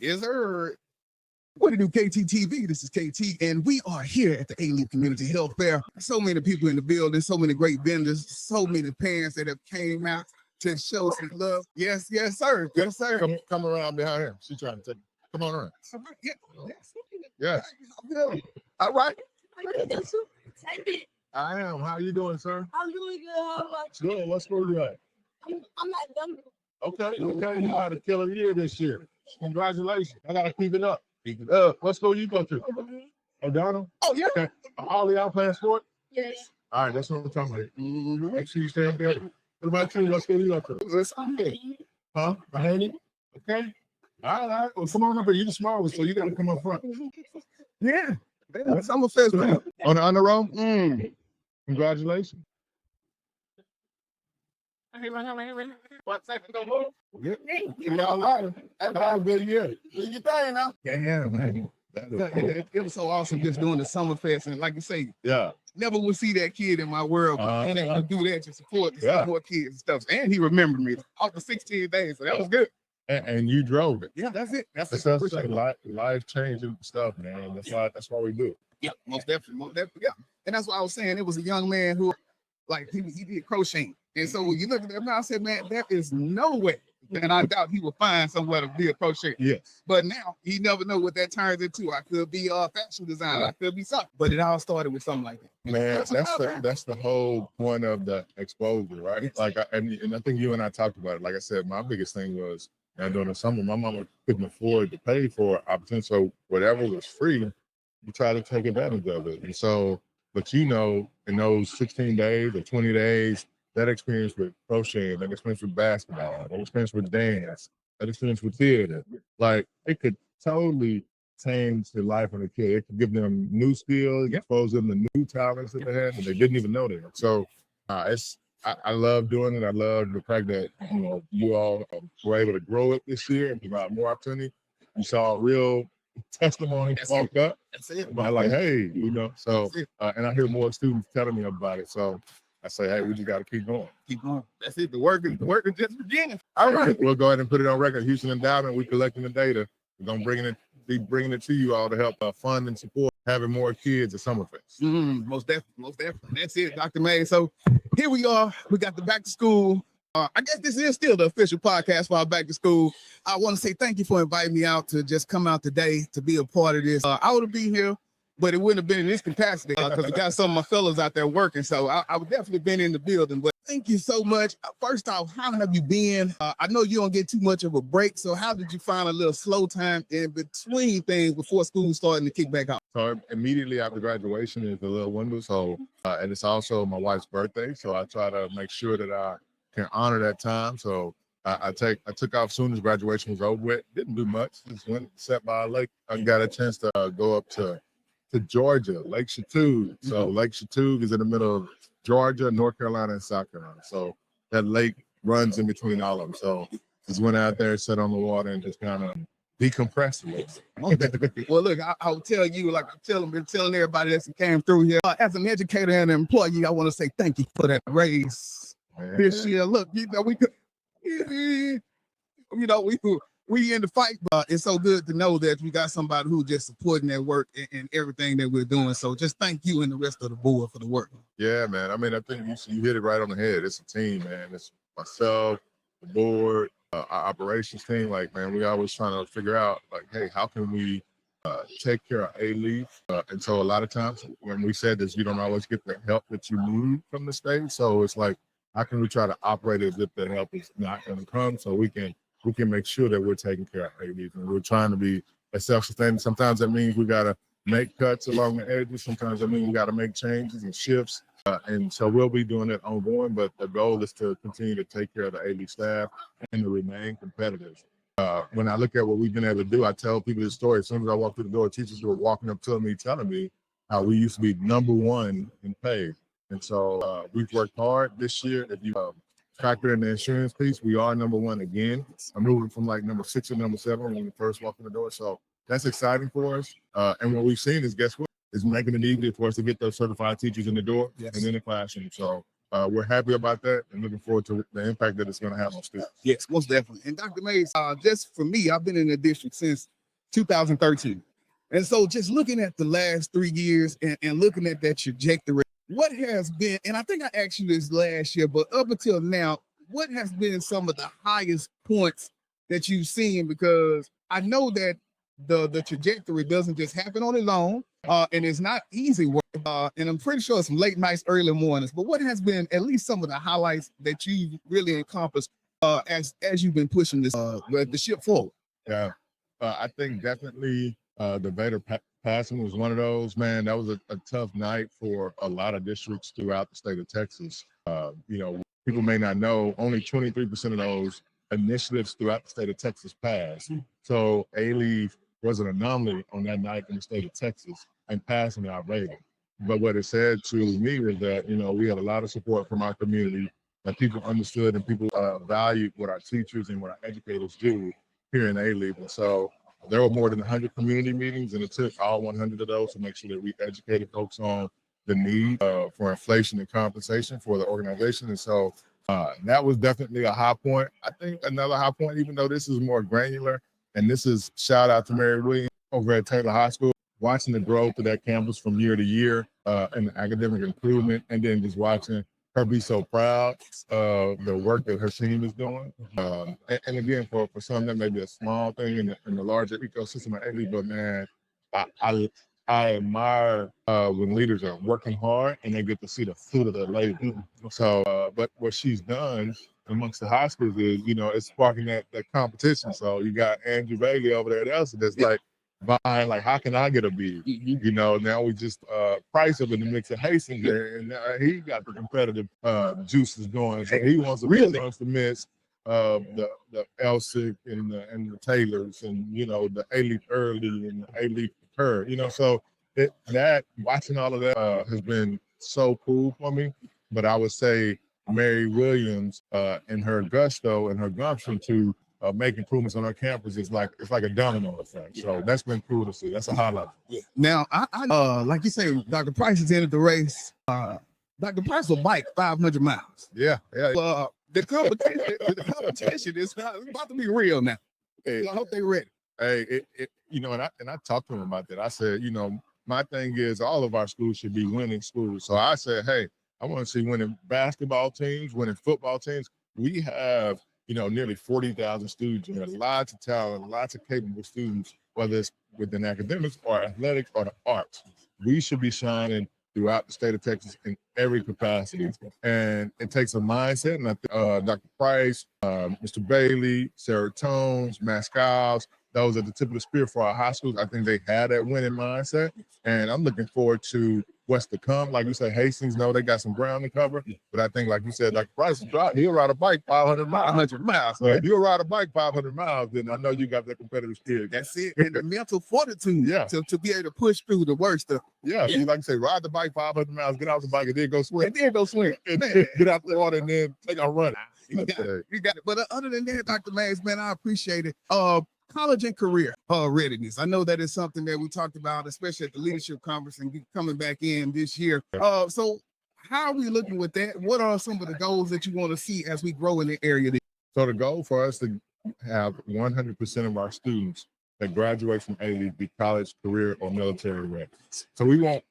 Yes, sir. What to do, KTTV? This is KT, and we are here at the Alief Community Health Fair. So many people in the building, so many great vendors, so many parents that have came out to show some love. Yes, yes, sir. Yes, sir. Come around behind him. She's trying to take you. Come on around. Yeah. Yes. All right. I am. How you doing, sir? I'm doing good. How about you? Good. What school you at? I'm at Denver. Okay. You had a killer year this year. Congratulations. I gotta keep it up. Keep it up. What school you go to? O'Donnell? Oh, yeah. Okay. All y'all playing sport? Yes. All right, that's what we're talking about. Make sure you stay up there. What about you? What school you go to? Huh? Mahoney? Okay. All right. Well, come on up here. You're the small one, so you gotta come up front. Yeah. Summerfest, man. On the honor roll? Congratulations. What second don't move? Yeah, all right. That's a good year. Do your thing now. Yeah, man. It was so awesome just doing the Summerfest, and like you say, Yeah. never would see that kid in my world, and they could do that to support some more kids and stuff. And he remembered me after 16 days, so that was good. And you drove it. Yeah, that's it. That's life changing stuff, man. That's why we do it. Yeah, most definitely. Yeah, and that's why I was saying it was a young man who, like, he did crocheting, and so when you look at that now, I said, man, there is no way that I doubt he will find somewhere to be a crocheter. Yes. But now you never know what that turns into. I could be a fashion designer. I could be something. But it all started with something like that. Man, that's the whole point of the exposure, right? Yes. Like, and I think you and I talked about it. Like I said, my biggest thing was, during the summer, my mama couldn't afford to pay for opportunity, so whatever was free, you try to take advantage of it. And so, but in those 16 days or 20 days, that experience with crocheting, that experience with basketball, that experience with dance, that experience with theater, like, it could totally change the life of the kid. It could give them new skills, expose them to new talents that they had and they didn't even know that. So I love doing it. I love the fact that you all were able to grow it this year and provide more opportunity. You saw a real testimony walk up. That's it. About like, hey, so and I hear more students telling me about it. So I say, hey, we just got to keep going. Keep going. That's it. The work is just beginning. All right, we'll go ahead and put it on record. Houston Endowment, we're collecting the data. We're gonna be bringing it to you all to help fund and support having more kids at Summerfest. Most definitely. That's it, Dr. May. So here we are. We got the back to school. I guess this is still the official podcast for our back to school. I want to say thank you for inviting me out to just come out today to be a part of this. I would have been here, but it wouldn't have been in this capacity because we got some of my fellows out there working. So I would definitely been in the building. But thank you so much. First off, how have you been? I know you don't get too much of a break. So how did you find a little slow time in between things before school starting to kick back off? So immediately after graduation is a little window. So and it's also my wife's birthday. So I try to make sure that I can honor that time. So I took off soon as graduation was over with. Didn't do much. Just went, sat by a lake. I got a chance to go up to Georgia, Lake Chattooga. So Lake Chattooga is in the middle of Georgia, North Carolina, and South Carolina. So that lake runs in between all of them. So just went out there, sat on the water, and just kind of decompressed a little. Well, look, I'll tell you, like been telling everybody that came through here. As an educator and an employee, I want to say thank you for that raise this year. Look, we could, we in the fight, but it's so good to know that we got somebody who's just supporting that work and everything that we're doing. So just thank you and the rest of the board for the work. Yeah, man. I mean, I think you hit it right on the head. It's a team, man. It's myself, the board, our operations team. Like, man, we always trying to figure out, like, hey, how can we take care of Alief? And so a lot of times when we said this, you don't always get the help that you need from the state. So it's like, how can we try to operate as if the help is not going to come so we can make sure that we're taking care of Alief, and we're trying to be self-sustaining. Sometimes that means we got to make cuts along the edges. Sometimes that means we got to make changes and shifts. And so we'll be doing that ongoing, but the goal is to continue to take care of the Alief staff and to remain competitive. When I look at what we've been able to do, I tell people this story. As soon as I walk through the door, teachers were walking up to me, telling me how we used to be #1 in pay. And so we've worked hard this year. If you factor in the insurance piece, we are #1 again. I'm moving from like #6 to #7 when we first walk in the door. So that's exciting for us. And what we've seen is, guess what? It's making it easier for us to get those certified teachers in the door and in the classroom. So we're happy about that and looking forward to the impact that it's going to have on students. Yes, most definitely. And Dr. Mays, just for me, I've been in the district since 2013. And so just looking at the last 3 years and looking at that trajectory, what has been, and I think I asked you this last year, but up until now, what has been some of the highest points that you've seen? Because I know that the trajectory doesn't just happen on its own, and it's not easy work. And I'm pretty sure it's some late nights, early mornings. But what has been at least some of the highlights that you've really encompassed as you've been pushing this the ship forward? Yeah, I think definitely the VADA passing was one of those. Man, that was a tough night for a lot of districts throughout the state of Texas. People may not know, only 23% of those initiatives throughout the state of Texas passed. So Alief was an anomaly on that night in the state of Texas and passing our VADA. But what it said to me was that, we had a lot of support from our community, that people understood and people valued what our teachers and what our educators do here in Alief. And so there were more than 100 community meetings, and it took all 100 of those to make sure that we educated folks on the need for inflation and compensation for the organization. And so that was definitely a high point. I think another high point, even though this is more granular, and this is shout out to Mary Williams over at Taylor High School, watching the growth of that campus from year to year and the academic improvement, and then just watching her be so proud of the work that her team is doing. And again, for some that may be a small thing in the larger ecosystem of Alief, but man, I admire when leaders are working hard and they get to see the fruit of their labor. So, but what she's done amongst the high schools is, it's sparking that competition. So you got Andrew Bailey over there at Elsa that's like buying, like, how can I get a bid? Now we just price up in the mix of Hastings there, and he got the competitive juices going. So he wants to mix the Elsic and the Taylors and the Alief Early and the Alief Her. So that watching all of that has been so cool for me. But I would say Mary Williams and her gusto and her gumption to make improvements on our campus is like a domino effect. So that's been cool to see. That's a highlight. Now, I like you say, Dr. Price is entered the race. Dr. Price will bike 500 miles. Yeah. The competition is about to be real now. Hey, I hope they're ready. Hey, and I talked to him about that. I said, my thing is all of our schools should be winning schools. So I said, hey, I want to see winning basketball teams, winning football teams. We have, nearly 40,000 students. We have lots of talent, lots of capable students, whether it's within academics or athletics or the arts. We should be shining throughout the state of Texas in every capacity. And it takes a mindset. And I think Dr. Price, Mr. Bailey, Sarah Tones, Mascals, those are the tip of the spear for our high schools. I think they had that winning mindset. And I'm looking forward to what's to come. Like you said, Hastings, they got some ground to cover. But I think, like you said, Dr. Price, he'll ride a bike 500 miles. 500 miles. So if you'll ride a bike 500 miles, then I know you got that competitive spirit. That's it. And the mental fortitude to be able to push through the worst stuff. Yeah. So like I say, ride the bike 500 miles, get off the bike, and then go swim. And Get out the water and then take a run. You got it. But other than that, Dr. Mays, man, I appreciate it. College and career readiness. I know that is something that we talked about, especially at the leadership conference and coming back in this year. So how are we looking with that? What are some of the goals that you want to see as we grow in the area? So the goal for us to have 100% of our students that graduate from Alief be college, career, or military ready. So we want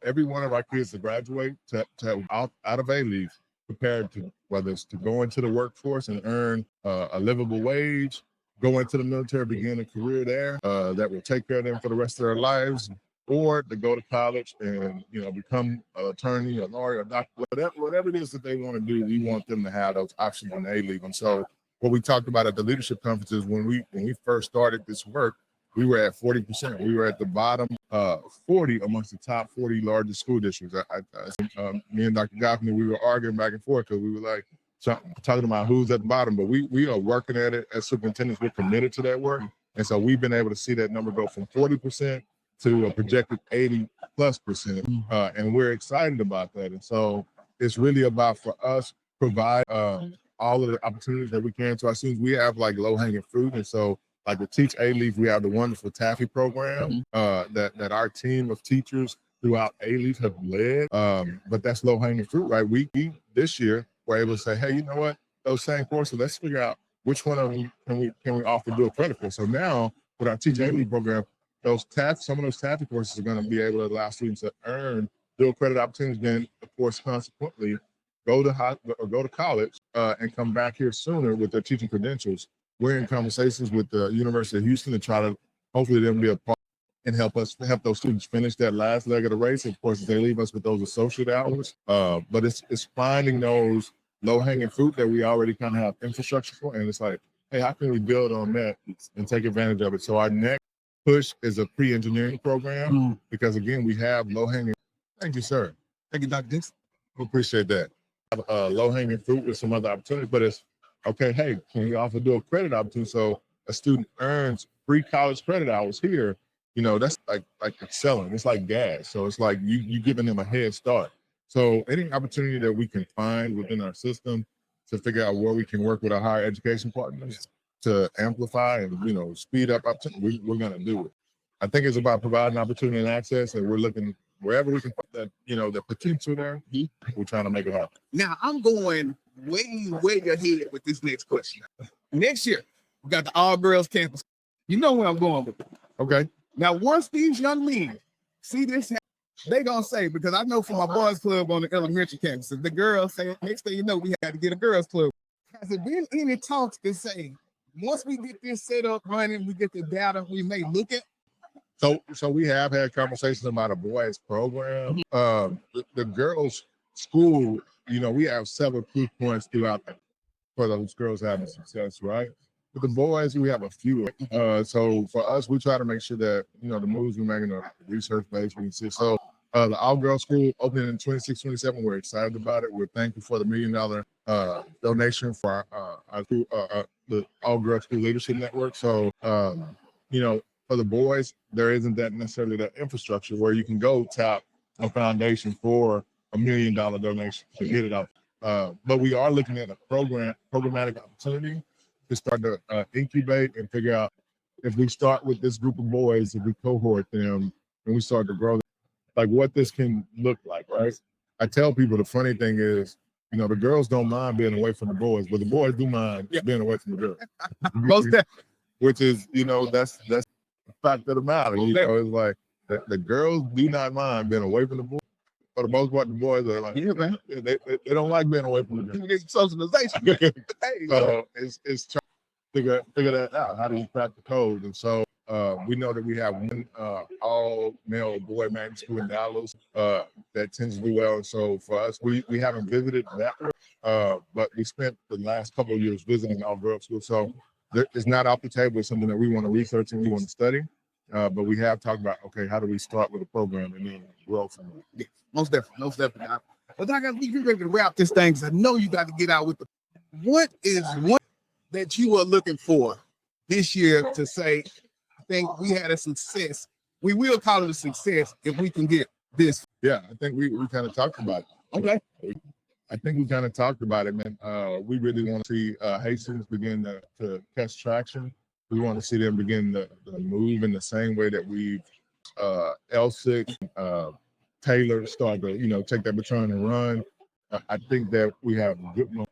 every one of our kids to graduate to out of Alief prepared to, whether it's to go into the workforce and earn a livable wage, go into the military, begin a career there that will take care of them for the rest of their lives, or to go to college and become an attorney, a lawyer, a doctor, whatever it is that they want to do. We want them to have those options in Alief. And so what we talked about at the leadership conferences when we first started this work, we were at 40%. We were at the bottom 40 amongst the top 40 largest school districts. Me and Dr. Goffney, we were arguing back and forth because we were like, talking about who's at the bottom, but we are working at it as superintendents. We're committed to that work. And so we've been able to see that number go from 40% to a projected 80+%. And we're excited about that. And so it's really about for us provide all of the opportunities that we can to our students. We have like low hanging fruit. And so like to teach Alief, we have the wonderful Taffy program that our team of teachers throughout Alief have led. But that's low hanging fruit, right? We this year were able to say, hey, you know what? Those same courses, let's figure out which one of them can we offer dual credit for. So now with our Teach Alief program, some of those TAFE courses are going to be able to allow students to earn dual credit opportunities. Then, of course, consequently, go to college and come back here sooner with their teaching credentials. We're in conversations with the University of Houston to try to hopefully them be a part and help those students finish that last leg of the race. Of course, they leave us with those associate hours. But it's finding those low-hanging fruit that we already kind of have infrastructure for, and it's like, hey, how can we build on that and take advantage of it? So our next push is a pre-engineering program because again, we have low-hanging. Thank you, sir. Thank you, Dr. Dixon. We appreciate that. Low-hanging fruit with some other opportunities, but it's okay. Hey, can we also do a credit opportunity so a student earns free college credit hours here? You know, that's like excelling. It's like gas. So it's like you giving them a head start. So any opportunity that we can find within our system to figure out where we can work with our higher education partners to amplify and, speed up opportunity, we're going to do it. I think it's about providing opportunity and access, and we're looking wherever we can put that, the potential there, we're trying to make it happen. Now, I'm going way ahead with this next question. Next year, we got the all-girls campus. You know where I'm going with it. Okay. Now, once these young men see this, they gonna say, because I know from my boys club on the elementary campus, if the girls say, next thing you know, we had to get a girls club. Has there been any talks to say, once we get this set up running, we get the data, we may look at? So we have had conversations about a boys program. The girls' school, we have several proof points throughout for those girls having success, right? With the boys, we have a few. So for us, we try to make sure that, the moves we're making are research-based. So the all-girls school opening in 26, 27, we're excited about it. We're thankful for the $1 million donation for the all-girls school leadership network. So, for the boys, there isn't that necessarily that infrastructure where you can go tap a foundation for $1 million donation to get it up. But we are looking at a programmatic opportunity to start to incubate and figure out if we start with this group of boys, if we cohort them and we start to grow them, like what this can look like, right? I tell people the funny thing is, the girls don't mind being away from the boys, but the boys do mind being away from the girls. Which is, that's the fact of the matter. It's like the girls do not mind being away from the boys. For the most part, the boys are like, they don't like being away from the girls. Get socialization. So it's trying to figure that out. How do you crack the code? And so we know that we have one all-male boy magnet school in Dallas that tends to do well. And so for us, we haven't visited that one, but we spent the last couple of years visiting all-girls school. So it's not off the table. It's something that we want to research and we want to study. But we have talked about, okay, how do we start with a program and then grow from it? Yeah, most definitely. But I got to be ready to wrap this thing because I know you got to get out with what is one that you are looking for this year to say, I think we had a success. We will call it a success if we can get this. Yeah, I think we kind of talked about it. Okay. I think we kind of talked about it, man. We really want to see Hastings begin to catch traction. We want to see them begin to move in the same way that we've L6, Taylor start to, take that baton and run. I think that we have good momentum.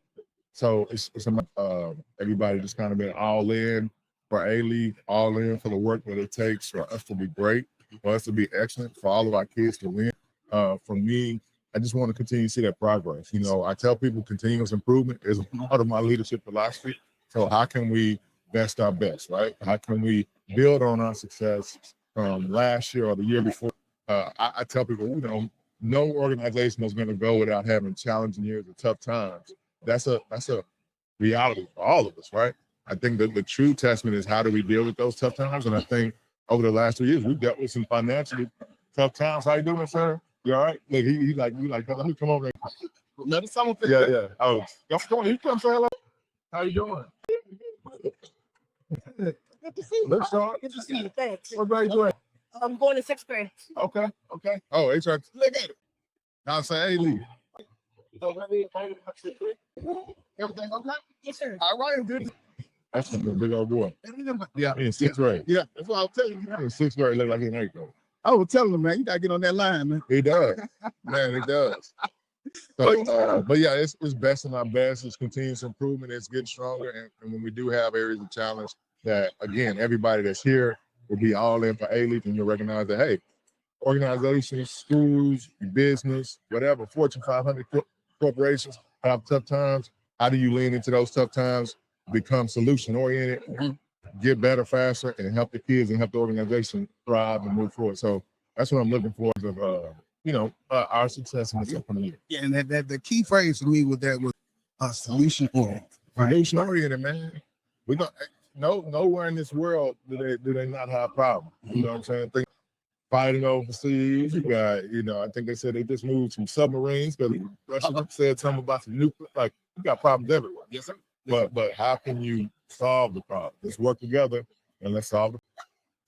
So it's about everybody just kind of been all in for Alief, all in for the work that it takes for us to be great, for us to be excellent, for all of our kids to win. For me, I just want to continue to see that progress. I tell people continuous improvement is part of my leadership philosophy. So how can we best our best, right? How can we build on our success from last year or the year before? I tell people, no organization is going to go without having challenging years or tough times. That's a reality for all of us, right? I think that the true testament is how do we deal with those tough times? And I think over the last 2 years, we've dealt with some financially tough times. How you doing, sir? You all right? Like you like, let me come over. Another Summerfest. Yeah. Oh, y'all come on, you come say hello. How you doing? Good to see you. Let's start. Good to see you. Thanks. What grade you in? I'm going to 6th grade. Okay. Oh, they trying to look at it. Now say, hey, Lee. Everything okay? Yes, sir. All right, good. That's a big old boy. Yeah, In 6th grade. yeah. That's what I'll tell you. In 6th grade, look like in 8th grade. I was telling him, man, you gotta get on that line, man. He does, man. He does. So, but yeah, it's best in our best. It's continuous improvement. It's getting stronger, and when we do have areas of challenge, that again, everybody that's here will be all in for Alief, and you'll recognize that, hey, organizations, schools, business, whatever, Fortune 500 corporations have tough times. How do you lean into those tough times, become solution oriented, get better faster, and help the kids and help the organization thrive and move forward? So that's what I'm looking for of our success in this upcoming year. Yeah, and that the key phrase for me was solution oriented. Solution oriented, man. We don't nowhere in this world do they not have problems. You know what I'm saying? Fighting overseas. You got, I think they said they just moved some submarines because Russia said something about some nuclear. Like, you got problems everywhere. Yes, sir. But how can you solve the problem? Let's work together and let's solve it.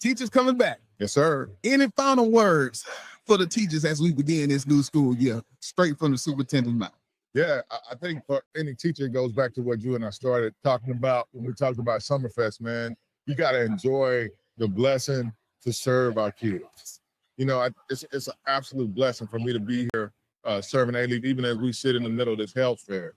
Teachers coming back. Yes, sir. Any final words for the teachers as we begin this new school year, straight from the superintendent's mouth? Yeah, I think for any teacher, it goes back to what you and I started talking about when we talked about Summerfest, man. You got to enjoy the blessing to serve our kids. It's an absolute blessing for me to be here serving Alief, even as we sit in the middle of this health fair,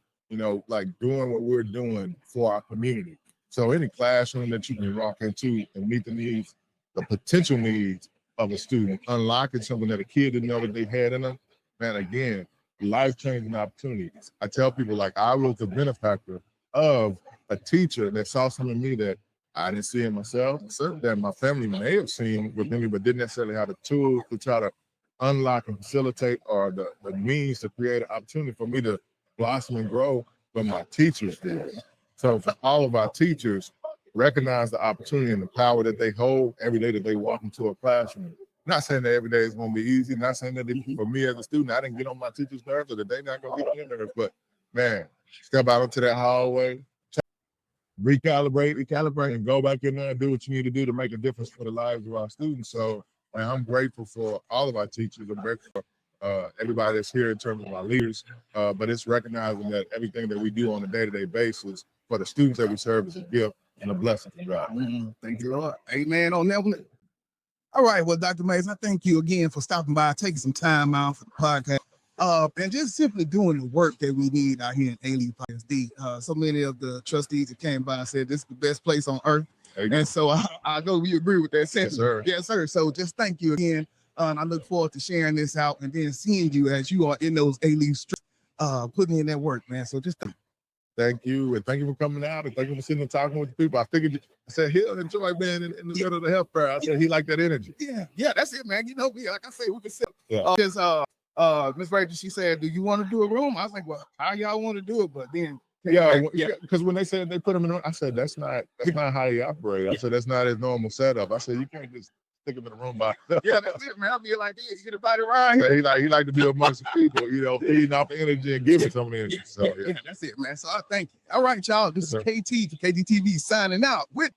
like doing what we're doing for our community. So any classroom that you can walk into and meet the needs, the potential needs of a student, unlocking something that a kid didn't know that they had in them, man, again, life-changing opportunities. I tell people, like, I was the benefactor of a teacher that saw something in me that I didn't see in myself, that my family may have seen within me, but didn't necessarily have the tools to try to unlock and facilitate, or the means to create an opportunity for me to blossom and grow, but my teachers did. So for all of our teachers, recognize the opportunity and the power that they hold every day that they walk into a classroom. Not saying that every day is going to be easy. Not saying that for me as a student, I didn't get on my teacher's nerves, or that they're not going to get on their nerves. But man, step out into that hallway, recalibrate, and go back in there and do what you need to do to make a difference for the lives of our students. So, man, I'm grateful for all of our teachers. I'm grateful for everybody that's here in terms of our leaders. But it's recognizing that everything that we do on a day-to-day basis for the students that we serve is a gift and a blessing from God. Thank you, Lord. Amen on that one. All right, well, Dr. Mays, I thank you again for stopping by, taking some time out for the podcast, and just simply doing the work that we need out here in Alief ISD. So many of the trustees that came by and said this is the best place on earth. And so I know we agree with that sentiment. Yes, sir. Yes, sir. So just thank you again. And I look forward to sharing this out and then seeing you as you are in those Alief streets, putting in that work, man. So just thank you, and thank you for coming out, and thank you for sitting and talking with the people. I said he'll enjoy being in the middle of the health fair. I said he liked that energy. Yeah, that's it, man. Like I say, we can sit. Miss Rachel, she said, "Do you want to do a room?" I was like, "Well, how y'all want to do it?" But then, because when they said they put him in, I said that's not how he operates. I said that's not his normal setup. I said you can't just stick him in a room by. Yeah, that's it, man. I'll be like, "You get everybody right." So he like to be amongst the people, feeding off the energy and giving some energy. So yeah, that's it, man. So I thank you. All right, y'all. This is KT for KTTV signing out with